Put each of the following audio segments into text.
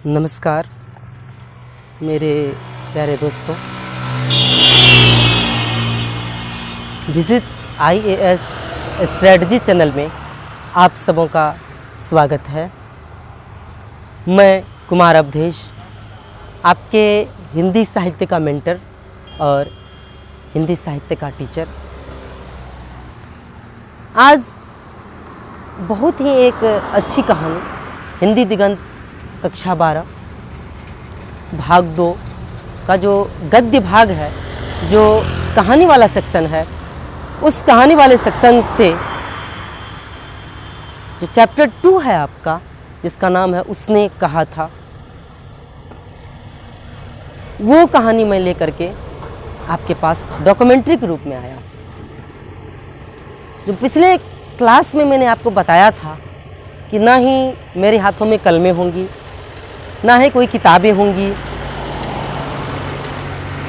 नमस्कार मेरे प्यारे दोस्तों। विजिट IAS स्ट्रेटजी चैनल में आप सबों का स्वागत है। मैं कुमार अवधेश, आपके हिंदी साहित्य का मेंटर और हिंदी साहित्य का टीचर। आज बहुत ही एक अच्छी कहानी हिंदी दिगंत कक्षा 12 भाग 2 का जो गद्य भाग है, जो कहानी वाला सेक्शन है, उस कहानी वाले सेक्शन से जो चैप्टर 2 है आपका, जिसका नाम है उसने कहा था, वो कहानी मैं लेकर के आपके पास डॉक्यूमेंट्री के रूप में आया। जो पिछले क्लास में मैंने आपको बताया था कि ना ही मेरे हाथों में कलमें होंगी, ना ही कोई किताबें होंगी,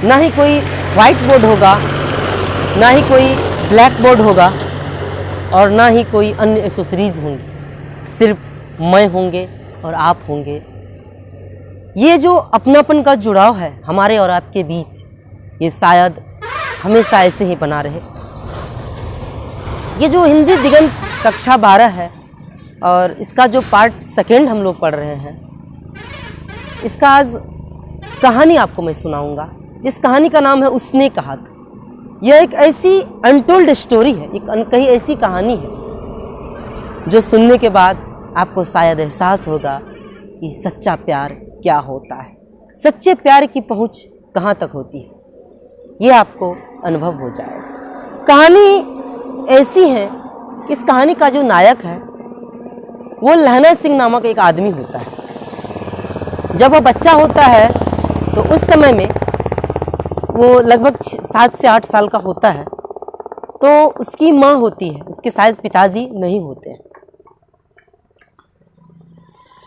ना ही कोई वाइट बोर्ड होगा, ना ही कोई ब्लैक बोर्ड होगा और ना ही कोई अन्य एसेसरीज होंगी। सिर्फ मैं होंगे और आप होंगे। ये जो अपनापन का जुड़ाव है हमारे और आपके बीच, ये शायद हमेशा ऐसे ही बना रहे। ये जो हिंदी दिगंत कक्षा 12 है और इसका जो पार्ट 2 हम लोग पढ़ रहे हैं, इसका आज कहानी आपको मैं सुनाऊंगा, जिस कहानी का नाम है उसने कहा था। यह एक ऐसी अनटोल्ड स्टोरी है, एक कहीं ऐसी कहानी है जो सुनने के बाद आपको शायद एहसास होगा कि सच्चा प्यार क्या होता है, सच्चे प्यार की पहुंच कहाँ तक होती है, ये आपको अनुभव हो जाएगा। कहानी ऐसी है कि इस कहानी का जो नायक है वो लहना सिंह नामक एक आदमी होता है। जब वो बच्चा होता है तो उस समय में वो लगभग 7 से 8 साल का होता है, तो उसकी माँ होती है, उसके शायद पिताजी नहीं होते हैं।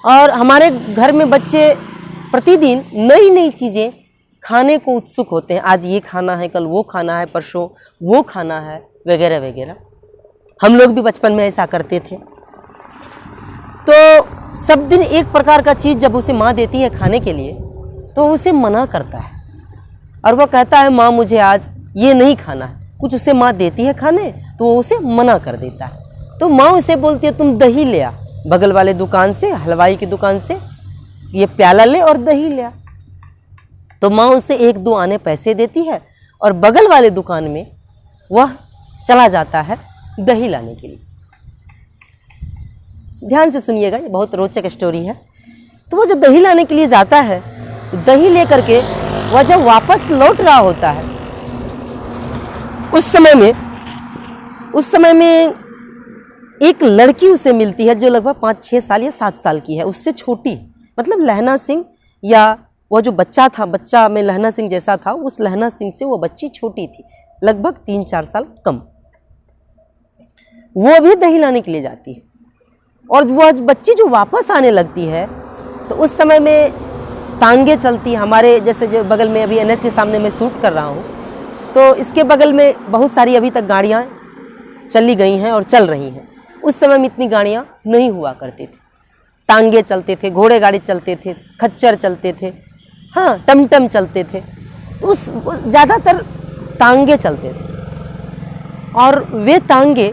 और हमारे घर में बच्चे प्रतिदिन नई नई चीज़ें खाने को उत्सुक होते हैं। आज ये खाना है, कल वो खाना है, परसों वो खाना है, वगैरह वगैरह। हम लोग भी बचपन में ऐसा करते थे। तो सब दिन एक प्रकार का चीज़ जब उसे माँ देती है खाने के लिए, तो उसे मना करता है और वह कहता है माँ मुझे आज ये नहीं खाना है। कुछ उसे माँ देती है खाने तो वो उसे मना कर देता है। तो माँ उसे बोलती है तुम दही ले आ, बगल वाले दुकान से, हलवाई की दुकान से ये प्याला ले और दही ले आ। तो माँ उसे 1-2 आने पैसे देती है और बगल वाले दुकान में वह चला जाता है दही लाने के लिए। ध्यान से सुनिएगा, ये बहुत रोचक स्टोरी है। तो वो जो दही लाने के लिए जाता है, दही लेकर के वह जब वापस लौट रहा होता है, उस समय में एक लड़की उसे मिलती है जो लगभग 5-6 साल या 7 साल की है, उससे छोटी। मतलब लहना सिंह, या वो जो बच्चा था, बच्चा में लहना सिंह जैसा था, उस लहना सिंह से वो बच्ची छोटी थी, लगभग 3-4 साल कम। वो भी दही लाने के लिए जाती है और वह बच्ची जो वापस आने लगती है, तो उस समय में टांगे चलती है। हमारे जैसे जो बगल में अभी NH के सामने मैं शूट कर रहा हूँ, तो इसके बगल में बहुत सारी अभी तक गाड़ियाँ चली गई हैं और चल रही हैं। उस समय में इतनी गाड़ियाँ नहीं हुआ करती थी। टांगे चलते थे, घोड़े गाड़ी चलते थे, खच्चर चलते थे, हाँ टमटम चलते थे। तो उस ज़्यादातर टांगे चलते थे और वे टांगे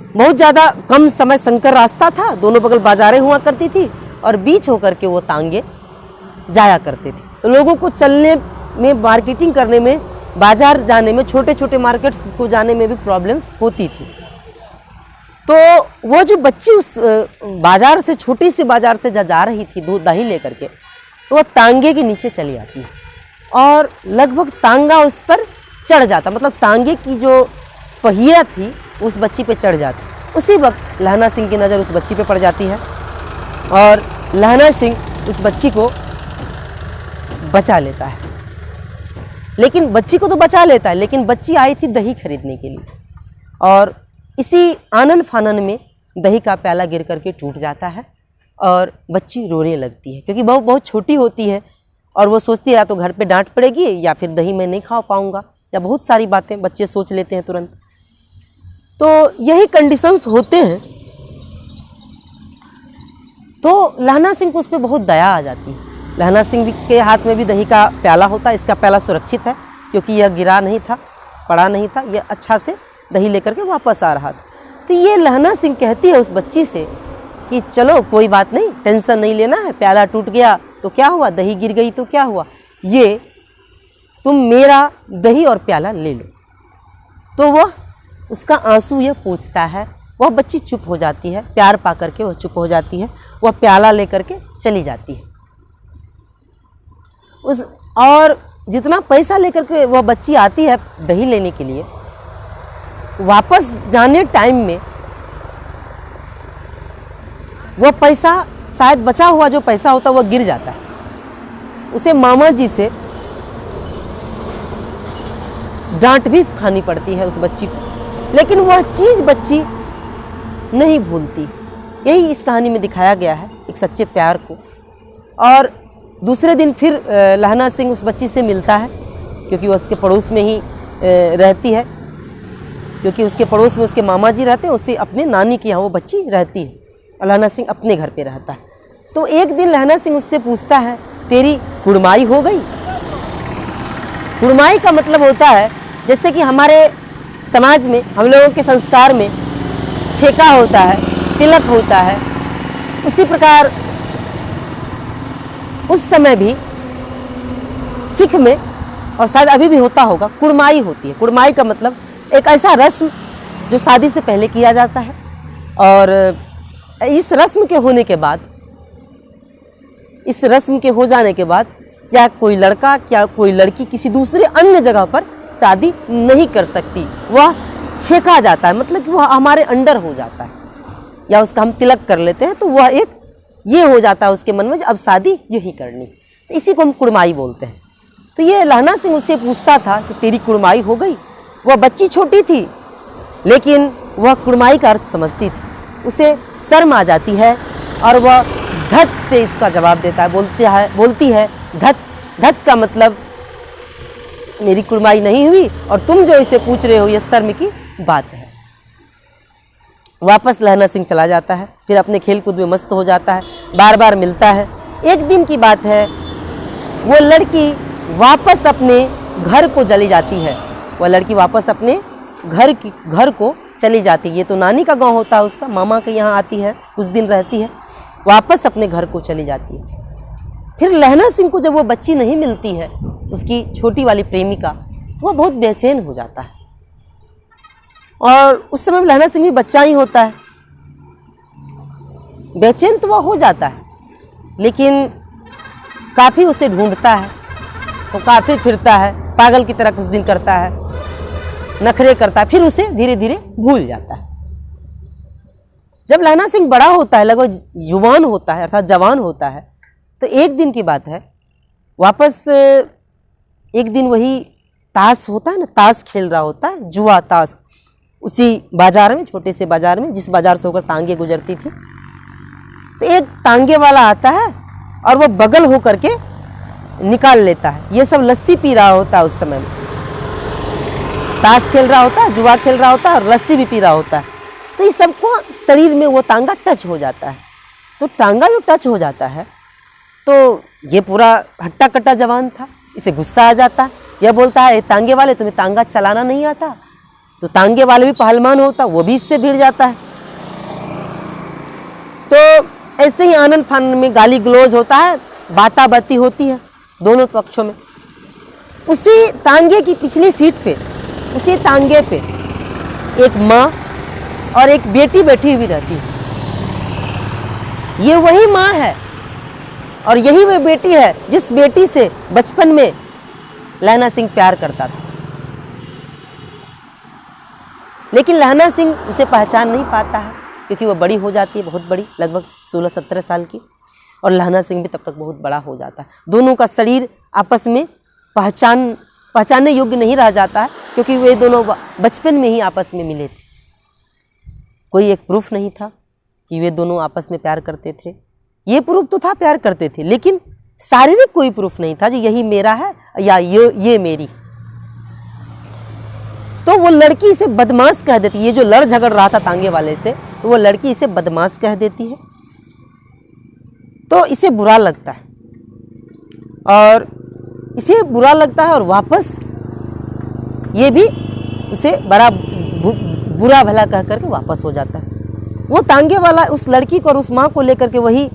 बहुत ज़्यादा कम समय संकर रास्ता था, दोनों बगल बाजारें हुआ करती थी और बीच होकर के वो टांगे जाया करते थे। तो लोगों को चलने में, मार्केटिंग करने में, बाजार जाने में, छोटे छोटे मार्केट्स को जाने में भी प्रॉब्लम्स होती थी। तो वो जो बच्ची उस बाजार से, छोटी सी बाजार से जा रही थी दूध दही लेकर के, तो वह टांगे के नीचे चली आती है और लगभग टांगा उस पर चढ़ जाता, मतलब टांगे की जो पहिया थी उस बच्ची पे चढ़ जाती। उसी वक्त लहना सिंह की नज़र उस बच्ची पे पड़ जाती है और लहना सिंह उस बच्ची को बचा लेता है। लेकिन बच्ची को तो बचा लेता है, लेकिन बच्ची आई थी दही खरीदने के लिए और इसी आनन फानन में दही का प्याला गिर करके टूट जाता है और बच्ची रोने लगती है, क्योंकि बहुत छोटी होती है और वो सोचती है या तो घर पे डांट पड़ेगी या फिर दही मैं नहीं खा पाऊँगा, या बहुत सारी बातें बच्चे सोच लेते हैं तुरंत। तो यही कंडीशंस होते हैं तो लहना सिंह को उस पर बहुत दया आ जाती है। लहना सिंह भी के हाथ में भी दही का प्याला होता है। इसका प्याला सुरक्षित है क्योंकि यह गिरा नहीं था, पड़ा नहीं था, यह अच्छा से दही लेकर के वापस आ रहा था। तो ये लहना सिंह कहती है उस बच्ची से कि चलो कोई बात नहीं, टेंशन नहीं लेना है, प्याला टूट गया तो क्या हुआ, दही गिर गई तो क्या हुआ, ये तुम मेरा दही और प्याला ले लो। तो वह उसका आंसू यह पूछता है, वह बच्ची चुप हो जाती है, प्यार पा करके वह चुप हो जाती है, वह प्याला लेकर के चली जाती है। और जितना पैसा लेकर के वह बच्ची आती है दही लेने के लिए, वापस जाने टाइम में वह पैसा, शायद बचा हुआ जो पैसा होता है वह गिर जाता है। उसे मामा जी से डांट भी खानी पड़ती है उस बच्ची को, लेकिन वह चीज़ बच्ची नहीं भूलती। यही इस कहानी में दिखाया गया है, एक सच्चे प्यार को। और दूसरे दिन फिर लहना सिंह उस बच्ची से मिलता है क्योंकि वह उसके पड़ोस में ही रहती है, क्योंकि उसके पड़ोस में उसके मामा जी रहते हैं, उससे अपने नानी के यहाँ वो बच्ची रहती है और लहना सिंह अपने घर पे रहता है। तो एक दिन लहना सिंह उससे पूछता है, तेरी कुड़माई हो गई? कुड़माई का मतलब होता है जैसे कि हमारे समाज में, हम लोगों के संस्कार में छेका होता है, तिलक होता है, उसी प्रकार उस समय भी सिख में, और शायद अभी भी होता होगा, कुड़माई होती है। कुड़माई का मतलब एक ऐसा रस्म जो शादी से पहले किया जाता है, और इस रस्म के होने के बाद, इस रस्म के हो जाने के बाद क्या कोई लड़का, क्या कोई लड़की किसी दूसरे अन्य जगह पर शादी नहीं कर सकती। वह छेका जाता है, मतलब कि वह हमारे अंडर हो जाता है, या उसका हम तिलक कर लेते हैं, तो वह एक ये हो जाता है उसके मन में, अब शादी यही करनी। तो इसी को हम कुड़माई बोलते हैं। तो ये लहना सिंह उससे पूछता था कि तेरी कुड़माई हो गई? वह बच्ची छोटी थी, लेकिन वह कुड़माई का अर्थ समझती थी। उसे शर्म आ जाती है और वह धत से इसका जवाब देता है, बोलती है धत। धत का मतलब मेरी कुड़माई नहीं हुई, और तुम जो इसे पूछ रहे हो ये शर्म की बात है। वापस लहना सिंह चला जाता है, फिर अपने खेल कूद में मस्त हो जाता है, बार बार मिलता है। एक दिन की बात है, वो लड़की वापस अपने घर को चली जाती है। वह लड़की वापस अपने घर को चली जाती है। ये तो नानी का गांव होता है उसका, मामा के यहाँ आती है, कुछ दिन रहती है, वापस अपने घर को चली जाती है। फिर लहना सिंह को जब वो बच्ची नहीं मिलती है, उसकी छोटी वाली प्रेमिका, तो वह बहुत बेचैन हो जाता है। और उस समय लहना सिंह भी बच्चा ही होता है, बेचैन तो वह हो जाता है, लेकिन काफ़ी उसे ढूंढता है, वो काफ़ी फिरता है, पागल की तरह कुछ दिन करता है, नखरे करता है, फिर उसे धीरे धीरे भूल जाता है। जब लहना सिंह बड़ा होता है, लगभग युवान होता है, अर्थात जवान होता है, तो एक दिन की बात है, वापस एक दिन वही ताश होता है ना, ताश खेल रहा होता है, जुआ ताश, उसी बाजार में, छोटे से बाजार में, जिस बाजार से होकर टांगे गुजरती थी। तो एक टांगे वाला आता है और वो बगल हो करके निकाल लेता है। ये सब लस्सी पी रहा होता है उस समय में, ताश खेल रहा होता है, जुआ खेल रहा होता है और लस्सी भी पी रहा होता है। तो इस सबको शरीर में वो टांगा टच हो जाता है। तो टांगा जो टच हो जाता है, तो ये पूरा हट्टा कट्टा जवान था, इसे गुस्सा आ जाता है। यह बोलता है, तांगे वाले तुम्हें तांगा चलाना नहीं आता? तो तांगे वाले भी पहलवान होता, वो भी इससे भिड़ जाता है। तो ऐसे ही आनंद फानन में गाली गलौज होता है, बाता बाती होती है दोनों पक्षों में। उसी तांगे की पिछली सीट पे, उसी तांगे पे एक माँ और एक बेटी बैठी हुई रहती है। ये वही माँ है और यही वह बेटी है जिस बेटी से बचपन में लहना सिंह प्यार करता था। लेकिन लहना सिंह उसे पहचान नहीं पाता है, क्योंकि वह बड़ी हो जाती है, बहुत बड़ी, लगभग 16-17 साल की, और लहना सिंह भी तब तक बहुत बड़ा हो जाता है। दोनों का शरीर आपस में पहचानने योग्य नहीं रह जाता है, क्योंकि वे दोनों बचपन में ही आपस में मिले थे। कोई एक प्रूफ नहीं था कि वे दोनों आपस में प्यार करते थे। ये प्रूफ तो था प्यार करते थे, लेकिन शारीरिक कोई प्रूफ नहीं था कि यही मेरा है या ये मेरी। तो वो लड़की इसे बदमाश कह देती है। ये जो लड़ झगड़ रहा था तांगे वाले से, तो वो लड़की इसे बदमाश कह देती है। तो इसे बुरा लगता है, और इसे बुरा लगता है, और वापस ये भी उसे बड़ा बुरा भला कह करके वापस हो जाता है। वो तांगे वाला उस लड़की को और उस माँ को लेकर के वही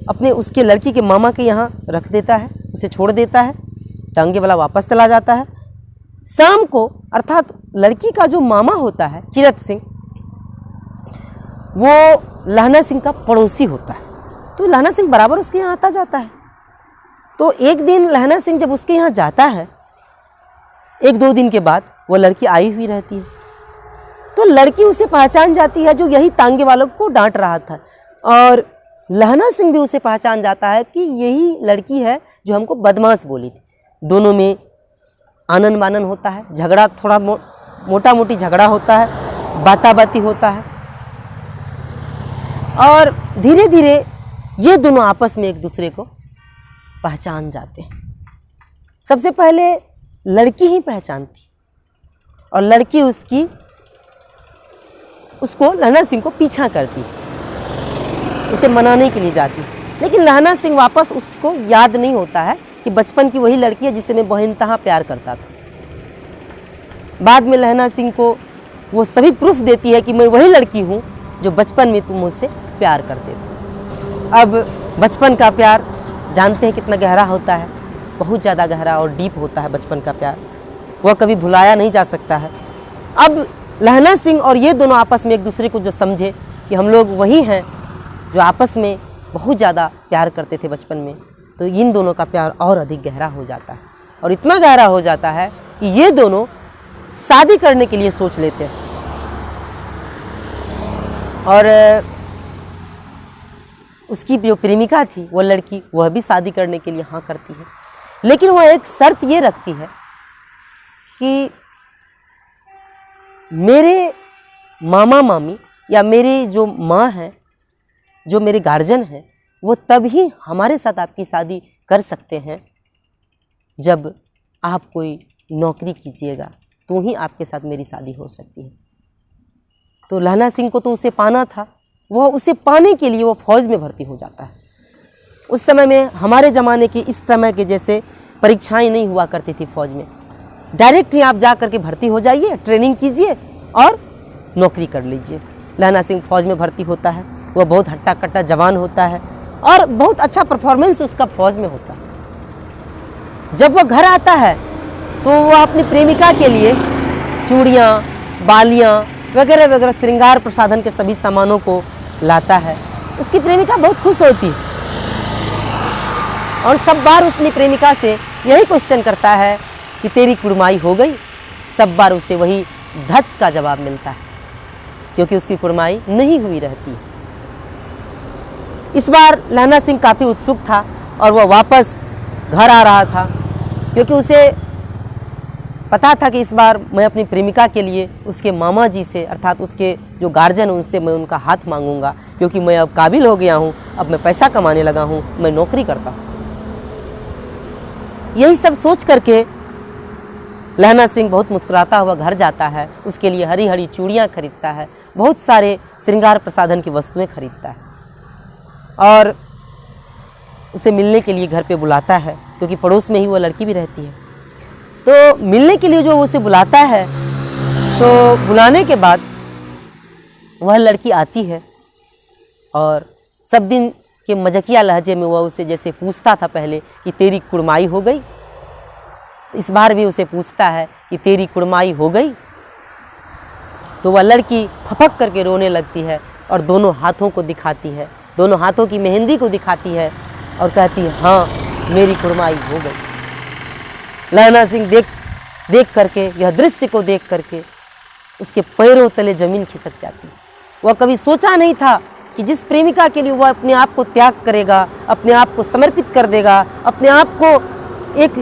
अपने उसके लड़की के मामा के यहाँ रख देता है, उसे छोड़ देता है। तांगे वाला वापस चला जाता है। शाम को अर्थात लड़की का जो मामा होता है कीरत सिंह, वो लहना सिंह का पड़ोसी होता है, तो लहना सिंह बराबर उसके यहाँ आता जाता है। तो एक दिन लहना सिंह जब उसके यहाँ जाता है, 1-2 दिन के बाद वो लड़की आई हुई रहती है, तो लड़की उसे पहचान जाती है जो यही तांगे वालों को डांट रहा था, और लहना सिंह भी उसे पहचान जाता है कि यही लड़की है जो हमको बदमाश बोली थी। दोनों में आनन बानन होता है, झगड़ा थोड़ा मोटा मोटी झगड़ा होता है, बाता बाती होता है, और धीरे धीरे ये दोनों आपस में एक दूसरे को पहचान जाते हैं। सबसे पहले लड़की ही पहचानती, और लड़की उसको लहना सिंह को पीछा करती, उसे मनाने के लिए जाती, लेकिन लहना सिंह वापस उसको याद नहीं होता है कि बचपन की वही लड़की है जिसे मैं बेइंतहा प्यार करता था। बाद में लहना सिंह को वो सभी प्रूफ देती है कि मैं वही लड़की हूँ जो बचपन में तुम मुझसे प्यार करते थे। अब बचपन का प्यार जानते हैं कितना गहरा होता है, बहुत ज़्यादा गहरा और डीप होता है बचपन का प्यार, वह कभी भुलाया नहीं जा सकता है। अब लहना सिंह और ये दोनों आपस में एक दूसरे को जो समझे कि हम लोग वही हैं जो आपस में बहुत ज़्यादा प्यार करते थे बचपन में, तो इन दोनों का प्यार और अधिक गहरा हो जाता है, और इतना गहरा हो जाता है कि ये दोनों शादी करने के लिए सोच लेते हैं। और उसकी जो प्रेमिका थी वो लड़की, वह भी शादी करने के लिए हाँ करती है, लेकिन वह एक शर्त ये रखती है कि मेरे मामा मामी या मेरी जो माँ है, जो मेरे गार्जियन हैं, वो तभी हमारे साथ आपकी शादी कर सकते हैं जब आप कोई नौकरी कीजिएगा, तो ही आपके साथ मेरी शादी हो सकती है। तो लहना सिंह को तो उसे पाना था, वह उसे पाने के लिए वो फौज में भर्ती हो जाता है। उस समय में हमारे ज़माने की इस समय के जैसे परीक्षाएं नहीं हुआ करती थी फौज में, डायरेक्ट ही आप जा करके भर्ती हो जाइए, ट्रेनिंग कीजिए और नौकरी कर लीजिए। लहना सिंह फौज में भर्ती होता है, वह बहुत हट्टा कट्टा जवान होता है और बहुत अच्छा परफॉर्मेंस उसका फौज में होता है। जब वह घर आता है तो वह अपनी प्रेमिका के लिए चूड़ियाँ, बालियाँ वगैरह वगैरह श्रृंगार प्रसाधन के सभी सामानों को लाता है। उसकी प्रेमिका बहुत खुश होती है और सब बार अपनी प्रेमिका से यही क्वेश्चन करता है कि तेरी कुड़माई हो गई। सब बार उसे वही धत का जवाब मिलता है, क्योंकि उसकी कुड़माई नहीं हुई रहती। इस बार लहना सिंह काफ़ी उत्सुक था और वह वापस घर आ रहा था, क्योंकि उसे पता था कि इस बार मैं अपनी प्रेमिका के लिए उसके मामा जी से, अर्थात उसके जो गार्जियन उनसे मैं उनका हाथ मांगूंगा, क्योंकि मैं अब काबिल हो गया हूँ, अब मैं पैसा कमाने लगा हूँ, मैं नौकरी करता हूँ। यही सब सोच करके लहना सिंह बहुत मुस्कुराता हुआ घर जाता है। उसके लिए हरी हरी चूड़ियाँ खरीदता है, बहुत सारे श्रृंगार प्रसाधन की वस्तुएं खरीदता है और उसे मिलने के लिए घर पे बुलाता है, क्योंकि पड़ोस में ही वो लड़की भी रहती है। तो मिलने के लिए जो उसे बुलाता है, तो बुलाने के बाद वह लड़की आती है और सब दिन के मजाकिया लहजे में वह उसे जैसे पूछता था पहले कि तेरी कुड़माई हो गई, इस बार भी उसे पूछता है कि तेरी कुड़माई हो गई। तो वह लड़की फपक करके रोने लगती है और दोनों हाथों को दिखाती है, दोनों हाथों की मेहंदी को दिखाती है और कहती है हाँ मेरी कुड़माई हो गई। लहना सिंह देख करके, यह दृश्य को देख करके उसके पैरों तले जमीन खिसक जाती है। वह कभी सोचा नहीं था कि जिस प्रेमिका के लिए वह अपने आप को त्याग करेगा, अपने आप को समर्पित कर देगा, अपने आप को एक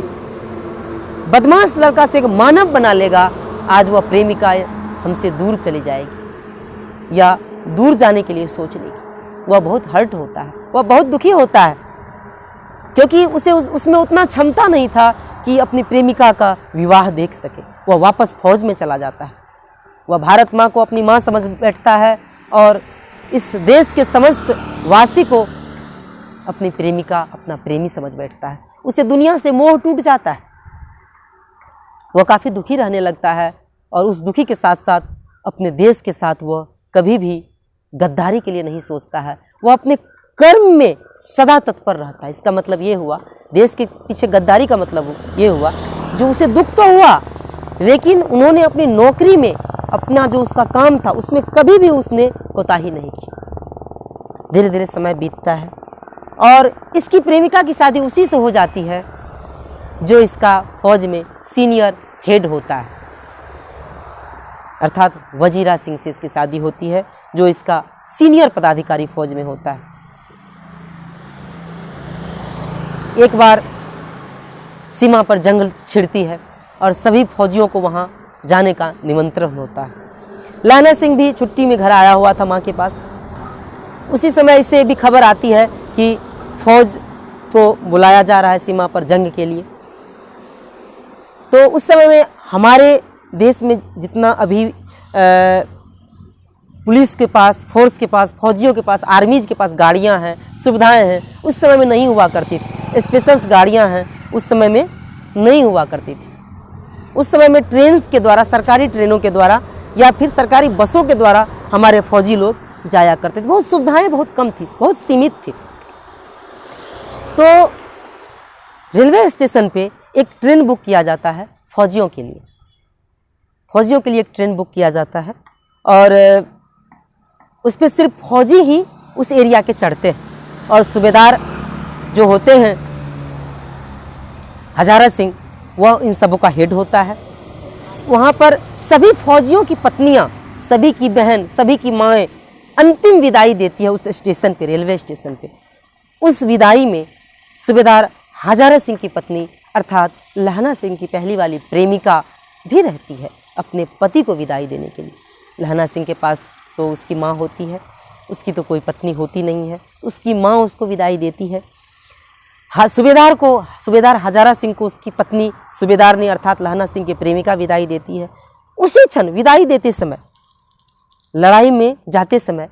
बदमाश लड़का से एक मानव बना लेगा, आज वह प्रेमिका हमसे दूर चली जाएगी या दूर जाने के लिए सोच लेगी। वह बहुत हर्ट होता है, वह बहुत दुखी होता है, क्योंकि उसे उसमें उतना क्षमता नहीं था कि अपनी प्रेमिका का विवाह देख सके। वह वापस फौज में चला जाता है। वह भारत माँ को अपनी माँ समझ बैठता है और इस देश के समस्त वासी को अपनी प्रेमिका अपना प्रेमी समझ बैठता है, उसे दुनिया से मोह टूट जाता है, वह काफ़ी दुखी रहने लगता है और उस दुखी के साथ साथ अपने देश के साथ वह कभी भी गद्दारी के लिए नहीं सोचता है, वह अपने कर्म में सदा तत्पर रहता है। इसका मतलब ये हुआ, देश के पीछे गद्दारी का मतलब ये हुआ, जो उसे दुख तो हुआ लेकिन उन्होंने अपनी नौकरी में अपना जो उसका काम था उसमें कभी भी उसने कोताही नहीं की। धीरे धीरे समय बीतता है और इसकी प्रेमिका की शादी उसी से हो जाती है जो इसका फौज में सीनियर हेड होता है, अर्थात वजीरा सिंह से इसकी शादी होती है जो इसका सीनियर पदाधिकारी फौज में होता है। एक बार सीमा पर जंग छिड़ती है और सभी फौजियों को वहाँ जाने का निमंत्रण होता है। लहना सिंह भी छुट्टी में घर आया हुआ था माँ के पास। उसी समय इसे भी खबर आती है कि फौज को बुलाया जा रहा है सीमा पर जंग के लिए। तो उस समय में हमारे देश में जितना अभी पुलिस के पास, फोर्स के पास, फौजियों के पास, आर्मीज के पास गाड़ियां हैं, सुविधाएं हैं, उस समय में नहीं हुआ करती थी। स्पेशल गाड़ियां हैं, उस समय में नहीं हुआ करती थी। उस समय में ट्रेन के द्वारा, सरकारी ट्रेनों के द्वारा या फिर सरकारी बसों के द्वारा हमारे फौजी लोग जाया करते थे। बहुत सुविधाएं बहुत कम थी, बहुत सीमित थी। तो रेलवे स्टेशन पे एक ट्रेन बुक किया जाता है फौजियों के लिए। फौजियों के लिए एक ट्रेन बुक किया जाता है और उस पर सिर्फ फौजी ही उस एरिया के चढ़ते हैं और सूबेदार जो होते हैं हजारा सिंह, वह इन सबों का हेड होता है। वहाँ पर सभी फौजियों की पत्नियाँ, सभी की बहन, सभी की माएँ अंतिम विदाई देती है उस स्टेशन पे, रेलवे स्टेशन पे। उस विदाई में सूबेदार हजारा सिंह की पत्नी अर्थात लहना सिंह की पहली वाली प्रेमिका भी रहती है अपने पति को विदाई देने के लिए। लहना सिंह के पास तो उसकी माँ होती है, उसकी तो कोई पत्नी होती नहीं है, उसकी माँ उसको विदाई देती है। सूबेदार हजारा सिंह को उसकी पत्नी सूबेदार ने अर्थात लहना सिंह की प्रेमिका विदाई देती है। उसी क्षण विदाई देते समय, लड़ाई में जाते समय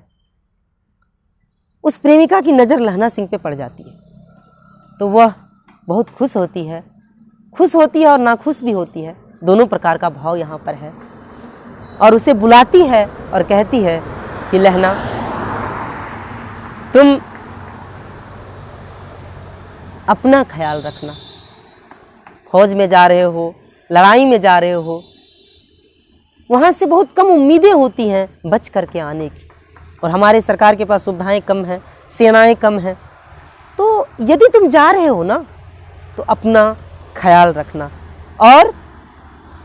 उस प्रेमिका की नज़र लहना सिंह पे पड़ जाती है। तो वह बहुत खुश होती है और नाखुश भी होती है, दोनों प्रकार का भाव यहाँ पर है। और उसे बुलाती है और कहती है कि लहना, तुम अपना ख्याल रखना, फौज में जा रहे हो, लड़ाई में जा रहे हो, वहाँ से बहुत कम उम्मीदें होती हैं बच करके आने की, और हमारे सरकार के पास सुविधाएं कम हैं, सेनाएं कम हैं। तो यदि तुम जा रहे हो ना, तो अपना ख्याल रखना और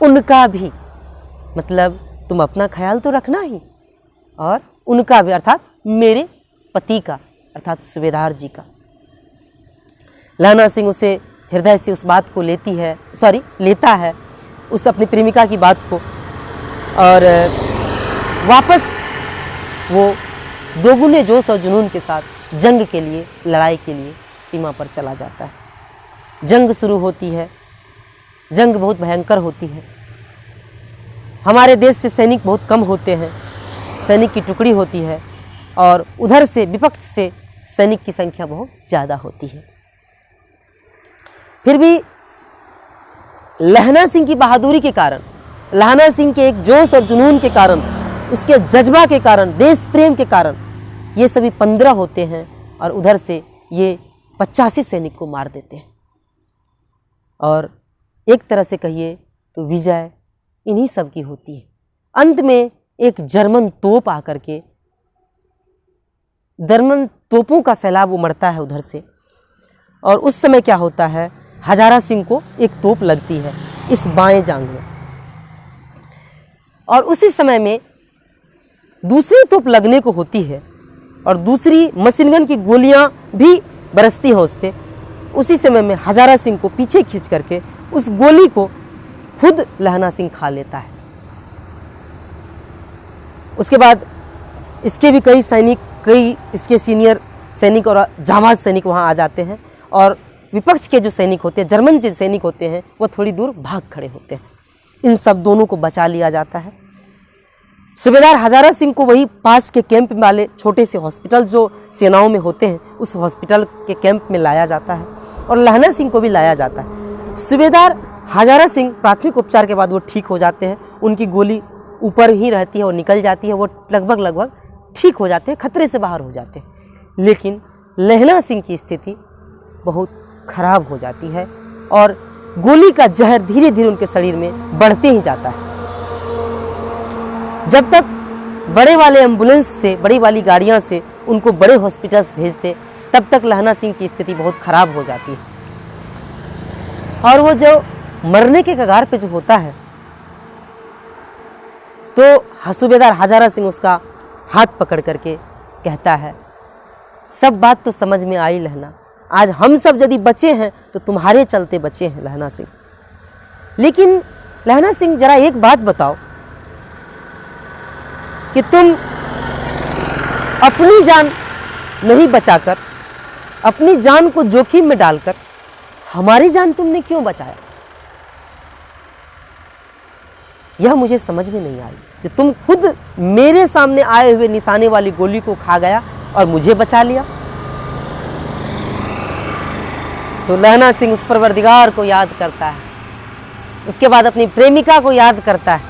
उनका भी, मतलब तुम अपना ख्याल तो रखना ही और उनका भी, अर्थात मेरे पति का, अर्थात सूबेदार जी का। लहना सिंह उसे हृदय से उस बात को लेता है उस अपनी प्रेमिका की बात को, और वापस वो दोगुने जोश और जुनून के साथ जंग के लिए, लड़ाई के लिए सीमा पर चला जाता है। जंग शुरू होती है। जंग बहुत भयंकर होती है। हमारे देश से सैनिक बहुत कम होते हैं, सैनिक की टुकड़ी होती है, और उधर से विपक्ष से सैनिक की संख्या बहुत ज़्यादा होती है। फिर भी लहना सिंह की बहादुरी के कारण, लहना सिंह के एक जोश और जुनून के कारण, उसके जज्बा के कारण, देश प्रेम के कारण ये सभी 15 होते हैं और उधर से ये 85 सैनिक को मार देते हैं। और एक तरह से कहिए तो विजय इन्हीं सब की होती है। अंत में एक जर्मन तोप आकर के, जर्मन तोपों का सैलाब उमड़ता है उधर से, और उस समय क्या होता है, हजारा सिंह को एक तोप लगती है इस बाएं जांघ में, और उसी समय में दूसरी तोप लगने को होती है और दूसरी मशीनगन की गोलियां भी बरसती हैं उस पर। उसी समय में हजारा सिंह को पीछे खींच करके उस गोली को खुद लहना सिंह खा लेता है। उसके बाद इसके भी कई इसके सीनियर सैनिक और जाबाज सैनिक वहाँ आ जाते हैं, और विपक्ष के जो सैनिक होते हैं, जर्मन से सैनिक होते हैं, वो थोड़ी दूर भाग खड़े होते हैं। इन सब दोनों को बचा लिया जाता है। सूबेदार हजारा सिंह को वही पास के कैंप वाले छोटे से हॉस्पिटल जो सेनाओं में होते हैं उस हॉस्पिटल के कैंप में लाया जाता है और लहना सिंह को भी लाया जाता है। सूबेदार हजारा सिंह प्राथमिक उपचार के बाद वो ठीक हो जाते हैं, उनकी गोली ऊपर ही रहती है और निकल जाती है, वो लगभग ठीक हो जाते हैं, खतरे से बाहर हो जाते हैं। लेकिन लहना सिंह की स्थिति बहुत खराब हो जाती है और गोली का जहर धीरे धीरे उनके शरीर में बढ़ते ही जाता है। जब तक बड़े वाले एम्बुलेंस से, बड़ी वाली गाड़ियां से उनको बड़े हॉस्पिटल्स भेजते, तब तक लहना सिंह की स्थिति बहुत खराब हो जाती है और वो जो मरने के कगार पे जो होता है तो सूबेदार हजारा सिंह उसका हाथ पकड़ करके कहता है, सब बात तो समझ में आई लहना, आज हम सब यदि बचे हैं तो तुम्हारे चलते बचे हैं लहना सिंह। लेकिन लहना सिंह जरा एक बात बताओ कि तुम अपनी जान नहीं बचाकर, अपनी जान को जोखिम में डालकर हमारी जान तुमने क्यों बचाया? यह मुझे समझ में नहीं आई कि तुम खुद मेरे सामने आए हुए निशाने वाली गोली को खा गया और मुझे बचा लिया। तो लहना सिंह उस परवरदिगार को याद करता है, उसके बाद अपनी प्रेमिका को याद करता है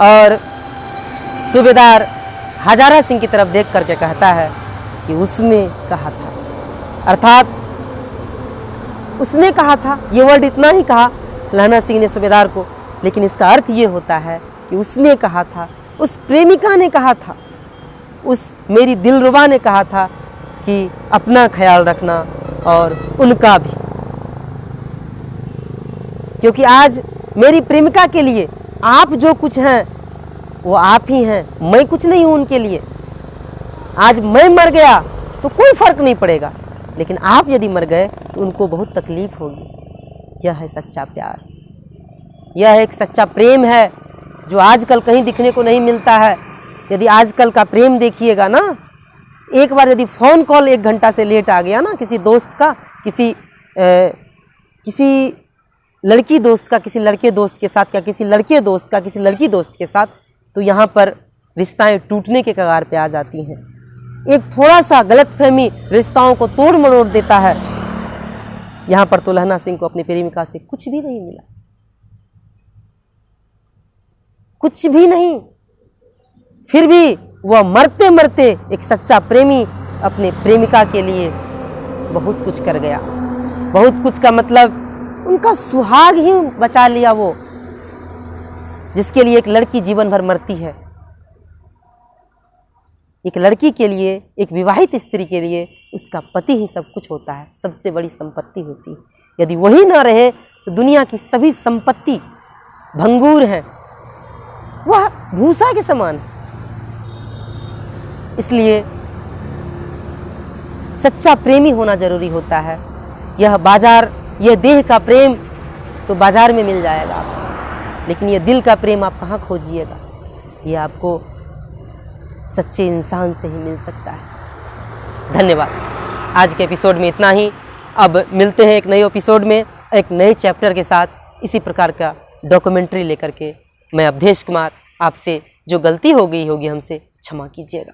और सूबेदार हजारा सिंह की तरफ देख करके कहता है कि उसने कहा था, अर्थात उसने कहा था। ये वर्ड इतना ही कहा लहना सिंह ने सूबेदार को, लेकिन इसका अर्थ ये होता है कि उसने कहा था, उस प्रेमिका ने कहा था, उस मेरी दिलरुबा ने कहा था कि अपना ख्याल रखना और उनका भी, क्योंकि आज मेरी प्रेमिका के लिए आप जो कुछ हैं वो आप ही हैं, मैं कुछ नहीं हूं उनके लिए। आज मैं मर गया तो कोई फर्क नहीं पड़ेगा, लेकिन आप यदि मर गए तो उनको बहुत तकलीफ होगी। यह है सच्चा प्यार, यह एक सच्चा प्रेम है जो आजकल कहीं दिखने को नहीं मिलता है। यदि आजकल का प्रेम देखिएगा ना, एक बार यदि फ़ोन कॉल 1 घंटा से लेट आ गया ना किसी दोस्त का, किसी लड़की दोस्त का, किसी लड़के दोस्त के साथ, या किसी लड़के दोस्त का किसी लड़की दोस्त के साथ, तो यहाँ पर रिश्ताएं टूटने के कगार पे आ जाती हैं। एक थोड़ा सा गलतफहमी रिश्ताओं को तोड़ मरोड़ देता है। यहाँ पर तो लहना सिंह को अपनी प्रेमिका से कुछ भी नहीं मिला, कुछ भी नहीं। फिर भी वह मरते मरते एक सच्चा प्रेमी अपने प्रेमिका के लिए बहुत कुछ कर गया। बहुत कुछ का मतलब उनका सुहाग ही बचा लिया, वो जिसके लिए एक लड़की जीवन भर मरती है। एक लड़की के लिए, एक विवाहित स्त्री के लिए उसका पति ही सब कुछ होता है, सबसे बड़ी संपत्ति होती है। यदि वही ना रहे तो दुनिया की सभी संपत्ति भंगूर हैं, वह भूसा के समान है। इसलिए सच्चा प्रेमी होना जरूरी होता है। यह बाजार, यह देह का प्रेम तो बाजार में मिल जाएगा आपको, लेकिन यह दिल का प्रेम आप कहाँ खोजिएगा? यह आपको सच्चे इंसान से ही मिल सकता है। धन्यवाद। आज के एपिसोड में इतना ही। अब मिलते हैं एक नए एपिसोड में, एक नए चैप्टर के साथ, इसी प्रकार का डॉक्यूमेंट्री लेकर के। मैं अवधेश कुमार, आपसे जो गलती हो गई होगी हमसे क्षमा कीजिएगा।